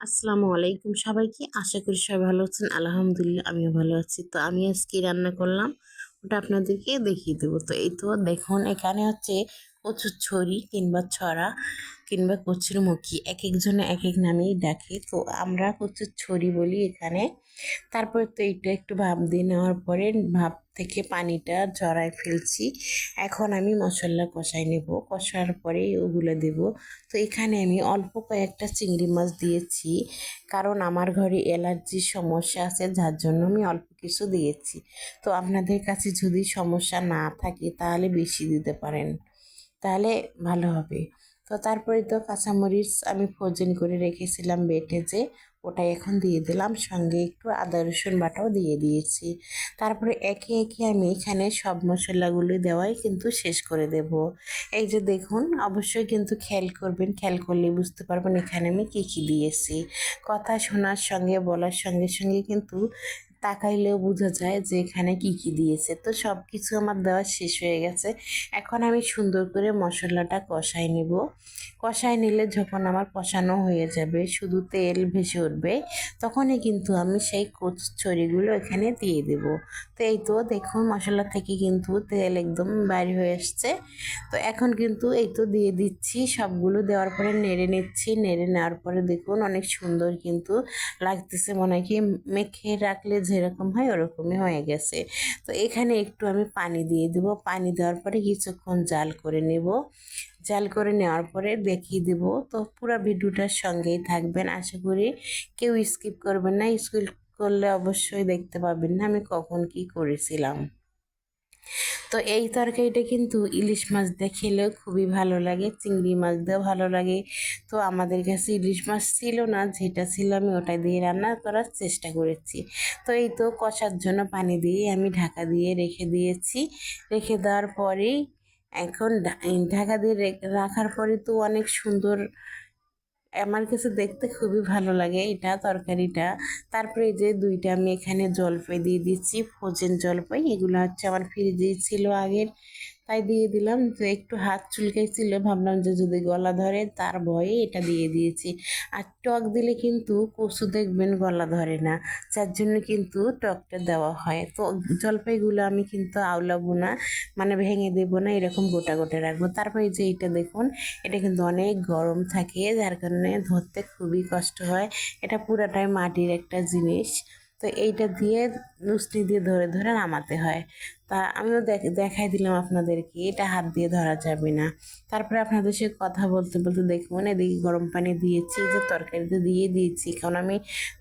আসসালামু আলাইকুম সবাইকে। আশা করি সবাই ভালো আছেন। আলহামদুলিল্লাহ আমিও ভালো আছি। তো আমি আজকে রান্না করলাম, ওটা আপনাদেরকে দেখিয়ে দেবো। তো এই তো দেখুন, এখানে হচ্ছে কচুর ছড়ি কিংবা ছড়া কিংবা কচুর মুখী, এক একজনে এক এক নামেই ডাকে। তো আমরা কচুর ছড়ি বলি এখানে। তারপরে তো এইটা একটু ভাপ দিয়ে নেওয়ার পরে ভাপ থেকে পানিটা ঝরায় ফেলছি। এখন আমি মশলা কষাই নেব, কষার পরে ওগুলো দেব। তো এখানে আমি অল্প কয়েকটা চিংড়ি মাছ দিয়েছি, কারণ আমার ঘরে অ্যালার্জির সমস্যা আছে, যার জন্য আমি অল্প কিছু দিয়েছি। তো আপনাদের কাছে যদি সমস্যা না থাকে তাহলে বেশি দিতে পারেন, তাহলে ভালো হবে। তো তারপরে তো কাঁচামরিচ আমি ফ্রোজেন করে রেখেছিলাম বেটে, যে ওটা এখন দিয়ে দিলাম, সঙ্গে একটু আদা রসুন বাটাও দিয়ে দিয়েছি। তারপরে একে একে আমি এখানে সব মশলাগুলো দেওয়াই কিন্তু শেষ করে দেব। এই যে দেখুন, অবশ্যই কিন্তু খেয়াল করবেন, খেয়াল করলে বুঝতে পারবেন এখানে আমি কী কী দিয়েছি। কথা শোনার সঙ্গে বলার সঙ্গে সঙ্গে কিন্তু তাকাইলেও বোঝা যায় যে এখানে কি কি দিয়েছে। তো সব কিছু আমার দেওয়া শেষ হয়ে গেছে। এখন আমি সুন্দর করে মশলাটা কষাই নেব। কষাই নিলে যখন আমার কষানো হয়ে যাবে, শুধু তেল ভেসে উঠবে, তখনই কিন্তু আমি সেই কচুরিগুলো এখানে দিয়ে দেব। তো এই তো দেখুন, মশলা থেকে কিন্তু তেল একদম বাইরে হয়ে আসছে। তো এখন কিন্তু এই তো দিয়ে দিচ্ছি, সবগুলো দেওয়ার পরে নেড়ে নিচ্ছি। নেড়ে নেওয়ার পরে দেখুন অনেক সুন্দর কিন্তু লাগতেছে, মনে হয় কি মেখে রাখলে যেরকম হয় ওরকমই হয়ে গেছে। তো এখানে একটু আমি পানি দিয়ে দেব। পানি দেওয়ার পরে কিছুক্ষণ জাল করে নেব। জাল করে নেওয়ার পরে দেখিয়ে দেব। তো পুরো ভিডিওটার সঙ্গেই থাকবেন, আশা করি কেউ স্কিপ করবেন না। স্কিপ করলে অবশ্যই দেখতে পাবেন না আমি কখন কি করেছিলাম। তো এই তরকারিটা কিন্তু ইলিশ মাছ দিয়ে খেলেও খুবই ভালো লাগে, চিংড়ি মাছ দিয়েও ভালো লাগে। তো আমাদের কাছে ইলিশ মাছ ছিল না, যেটা ছিল আমি ওটা দিয়ে রান্না করার চেষ্টা করেছি। তো এই তো কষার জন্য পানি দিয়ে আমি ঢাকা দিয়ে রেখে দিয়েছি। রেখে দেওয়ার পরেই এখন ঢাকা দিয়ে রাখার পরে তো অনেক সুন্দর, আমার কাছে দেখতে খুবই ভালো লাগে এটা তরকারিটা। তারপরে এই যে দুইটা আমি এখানে জলপাই দিয়ে দিচ্ছি, ফ্রোজেন জলপাই। এগুলো হচ্ছে আমার ফ্রিজেই ছিল আগের, তাই দিয়ে দিলাম। তো একটু হাত চুলকাইছিল, ভাবলাম যে যদি গলা ধরে, তার ভয়ে এটা দিয়ে দিয়েছি। আর টক দিলে কিন্তু কচু দেখবেন গলা ধরে না, যার জন্য কিন্তু টকটা দেওয়া হয়। তো জলপাইগুলো আমি কিন্তু আওলাবো না, মানে ভেঙে দেবো না, এরকম গোটা গোটা রাখবো। তারপরে যে এটা দেখুন, এটা কিন্তু অনেক গরম থাকে, যার কারণে ধরতে খুবই কষ্ট হয়। এটা পুরাটাই মাটির একটা জিনিস। তো এইটা দিয়ে নুসনি দিয়ে ধরে ধরে নামাতে হয়। তা আমিও দেখাই দিলাম আপনাদেরকে, এটা হাত দিয়ে ধরা যাবে না। তারপরে আপনাদের সাথে কথা বলতে বলতে দেখুন, এদিকে গরম পানি দিয়েছি, যে তরকারিতে দিয়ে দিয়েছি। কারণ আমি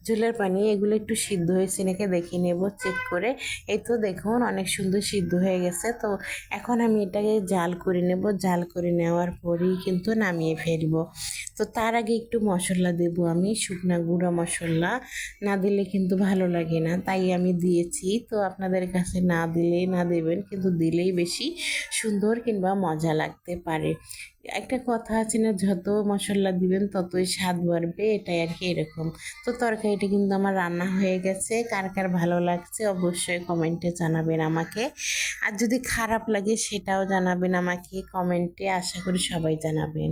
ঝোলের পানি, এগুলো একটু সিদ্ধ হয়েছে নাকি দেখে নেব চেক করে। এই তো দেখুন অনেক সুন্দর সিদ্ধ হয়ে গেছে। তো এখন আমি এটাকে জাল করে নেব। জাল করে নেওয়ার পরেই কিন্তু নামিয়ে ফেলবো। তো তার আগে একটু মশলা দেব আমি, শুকনা গুঁড়া মশলা। না দিলে কিন্তু ভালো লাগে না, তাই আমি দিয়েছি। তো আপনাদের কাছে না দিলে না দেবেন, কিন্তু দিলেই বেশি সুন্দর কিংবা মজা লাগতে পারে। একটা কথা আছে না, যত মশলা দিবেন ততই স্বাদ বাড়বে, এটাই আর কি, এরকম। তো তরকারিটা কিন্তু আমার রান্না হয়ে গেছে। কার কার ভালো লাগছে অবশ্যই কমেন্টে জানাবেন আমাকে। আর যদি খারাপ লাগে সেটাও জানাবেন আমাকে কমেন্টে, আশা করি সবাই জানাবেন।